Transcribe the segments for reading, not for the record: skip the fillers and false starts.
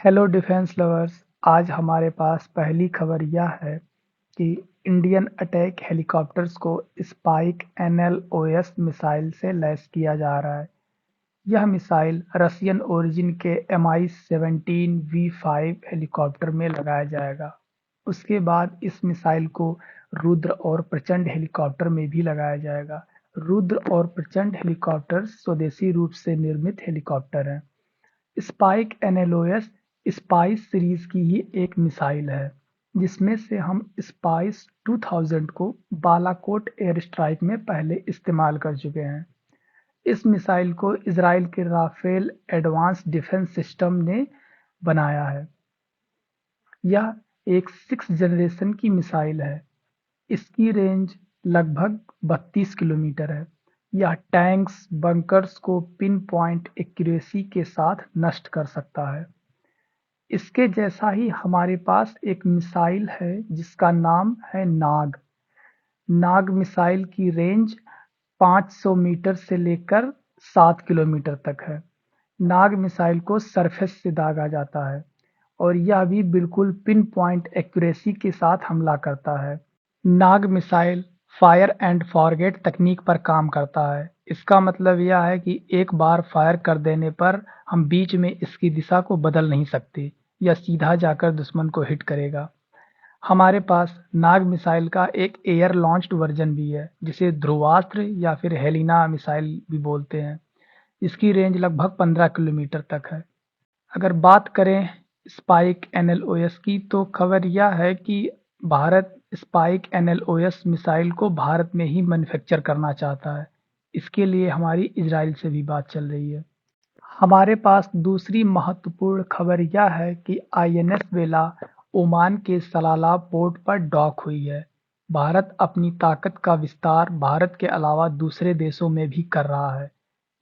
Hello defence lovers. आज हमारे पास पहली खबर यह है कि इंडियन अटैक हेलीकॉप्टर्स को स्पाइक एनएलओएस मिसाइल से लैस किया जा रहा है। यह मिसाइल रशियन ओरिजिन के Mi-17V5 हेलीकॉप्टर में लगाया जाएगा। उसके बाद इस मिसाइल को रुद्र और प्रचंड हेलीकॉप्टर में भी लगाया जाएगा। रुद्र और प्रचंड हेलीकॉप्टर स्वदेशी रूप से निर्मित हेलीकॉप्टर हैं। स्पाइक एनएलओएस स्पाइस सीरीज की ही एक मिसाइल है, जिसमें से हम स्पाइस 2000 को बालाकोट एयर स्ट्राइक में पहले इस्तेमाल कर चुके हैं। इस मिसाइल को इजराइल के राफेल एडवांस डिफेंस सिस्टम ने बनाया है। यह एक 6th जनरेशन की मिसाइल है। इसकी रेंज लगभग 32 किलोमीटर है। यह टैंक्स, बंकर्स को पिन पॉइंट एक्यूरेसी के साथ नष्ट कर सकता है। इसके जैसा ही हमारे पास एक मिसाइल है जिसका नाम है नाग। नाग मिसाइल की रेंज 500 मीटर से लेकर 7 किलोमीटर तक है। नाग मिसाइल को सरफेस से दागा जाता है और यह भी बिल्कुल पिन पॉइंट एक्यूरेसी के साथ हमला करता है। नाग मिसाइल फायर एंड फॉरगेट तकनीक पर काम करता है। इसका मतलब यह है कि एक बार फायर कर देने पर हम बीच में इसकी दिशा को बदल नहीं सकते। यह सीधा जाकर दुश्मन को हिट करेगा। हमारे पास नाग मिसाइल का एक एयर लॉन्च्ड वर्जन भी है, जिसे ध्रुवास्त्र या फिर हेलिना मिसाइल भी बोलते हैं। इसकी रेंज लगभग 15 किलोमीटर तक है। अगर बात करें स्पाइक एनएलओएस की, तो खबर यह है कि भारत स्पाइक एनएलओएस मिसाइल को भारत में ही मैन्युफैक्चर करना चाहता है। इसके लिए हमारी इजराइल से भी बात चल रही है। हमारे पास दूसरी महत्वपूर्ण खबर यह है कि आईएनएस वेला ओमान के सलाला पोर्ट पर डॉक हुई है। भारत अपनी ताकत का विस्तार भारत के अलावा दूसरे देशों में भी कर रहा है।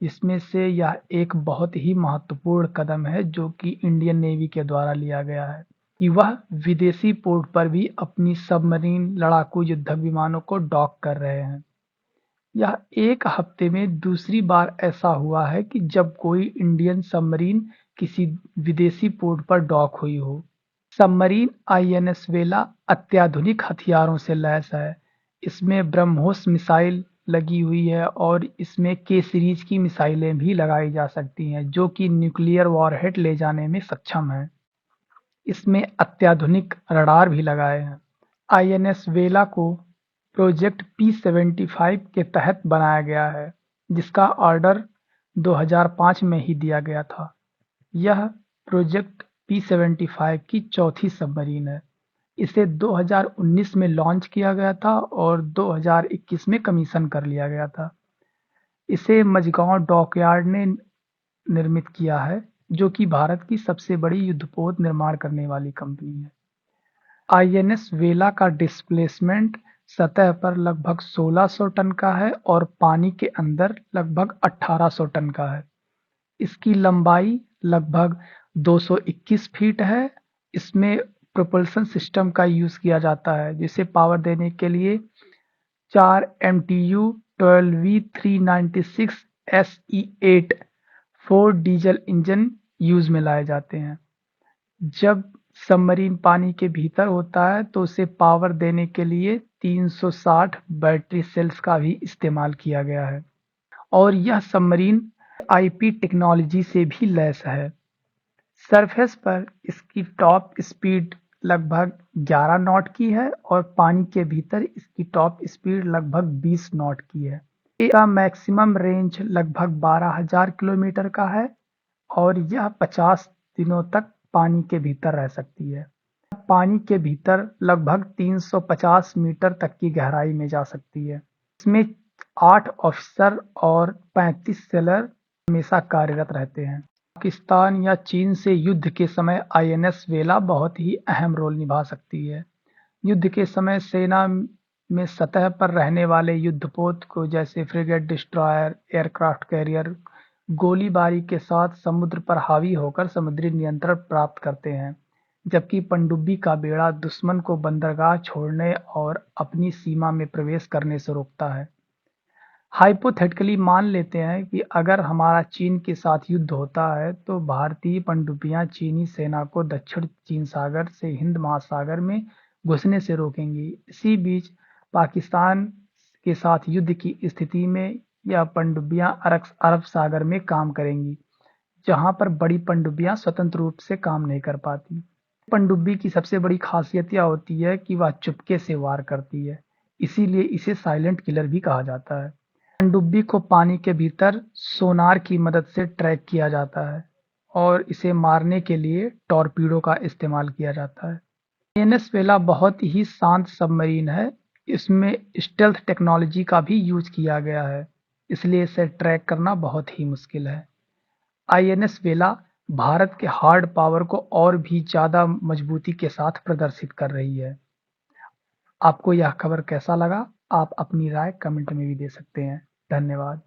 इसमें से यह एक बहुत ही महत्वपूर्ण कदम है जो कि इंडियन नेवी के द्वारा लिया गया है कि वह विदेशी पोर्ट पर भी अपनी सबमरीन लड़ाकू युद्धक विमानों को डॉक कर रहे हैं। यह एक हफ्ते में दूसरी बार ऐसा हुआ है कि जब कोई इंडियन सबमरीन किसी विदेशी पोर्ट पर डॉक हुई हो। सबमरीन आईएनएस वेला अत्याधुनिक हथियारों से लैस है। इसमें ब्रह्मोस मिसाइल लगी हुई है और इसमें के सीरीज की मिसाइलें भी लगाई जा सकती हैं, जो कि न्यूक्लियर वॉरहेड ले जाने में सक्षम है। इसमें अत्याधुनिक रडार भी लगाए हैं। आईएनएस वेला को प्रोजेक्ट P-75 के तहत बनाया गया है, जिसका ऑर्डर 2005 में ही दिया गया था। यह प्रोजेक्ट P-75 की चौथी सबमरीन है। इसे 2019 में लॉन्च किया गया था और 2021 में कमीशन कर लिया गया था। इसे मझगांव डॉकयार्ड ने निर्मित किया है, जो कि भारत की सबसे बड़ी युद्धपोत निर्माण करने वाली कंपनी है। आईएनएस वेला का डिस्प्लेसमेंट सतह पर लगभग 1600 टन का है और पानी के अंदर लगभग 1800 टन का है। इसकी लंबाई लगभग 221 फीट है। इसमें प्रोपल्शन सिस्टम का यूज किया जाता है, जिसे पावर देने के लिए 4 MTU 12V396 SE8 4 diesel engine use में लाए जाते हैं। जब सबमरीन पानी के भीतर होता है तो उसे पावर देने के लिए 360 बैटरी सेल्स का भी इस्तेमाल किया गया है और यह सबमरीन आईपी टेक्नोलॉजी से भी लैस है। सरफेस पर इसकी टॉप स्पीड लगभग 11 नॉट की है और पानी के भीतर इसकी टॉप स्पीड लगभग 20 नॉट की है। इसका मैक्सिमम रेंज लगभग 12,000 किलोमीटर का है और यह 50 दिनों तक पानी के भीतर रह सकती है। पानी के भीतर लगभग 350 मीटर तक की गहराई में जा सकती है। इसमें 8 ऑफिसर और 35 सेलर हमेशा कार्यरत रहते हैं। पाकिस्तान या चीन से युद्ध के समय आईएनएस वेला बहुत ही अहम रोल निभा सकती है। युद्ध के समय सेना में सतह पर रहने वाले युद्धपोत को, जैसे फ्रिगेट, डिस्ट्रॉयर, एयरक्राफ्ट कैरियर, गोलीबारी के साथ समुद्र पर हावी होकर समुद्री नियंत्रण प्राप्त करते हैं, जबकि पनडुब्बी का बेड़ा दुश्मन को बंदरगाह छोड़ने और अपनी सीमा में प्रवेश करने से रोकता है। हाइपोथेटिकली मान लेते हैं कि अगर हमारा चीन के साथ युद्ध होता है तो भारतीय पनडुब्बियां चीनी सेना को दक्षिण चीन सागर से हिंद महासागर में घुसने से रोकेंगी। इसी बीच पाकिस्तान के साथ युद्ध की स्थिति में यह पनडुब्बियां अरब सागर में काम करेंगी, जहां पर बड़ी पनडुब्बियां स्वतंत्र रूप से काम नहीं कर पाती। पनडुब्बी की सबसे बड़ी खासियत यह होती है कि वह चुपके से वार करती है, इसीलिए इसे साइलेंट किलर भी कहा जाता है। पनडुब्बी को पानी के भीतर सोनार की मदद से ट्रैक किया जाता है और इसे मारने के लिए टॉरपीडो का इस्तेमाल किया जाता है। आईएनएस वेला बहुत ही शांत सबमरीन है। इसमें स्टेल्थ टेक्नोलॉजी का भी यूज किया गया है, इसलिए इसे ट्रैक करना बहुत ही मुश्किल है। आईएनएस वेला भारत के हार्ड पावर को और भी ज्यादा मजबूती के साथ प्रदर्शित कर रही है। आपको यह खबर कैसा लगा? आप अपनी राय कमेंट में भी दे सकते हैं। धन्यवाद।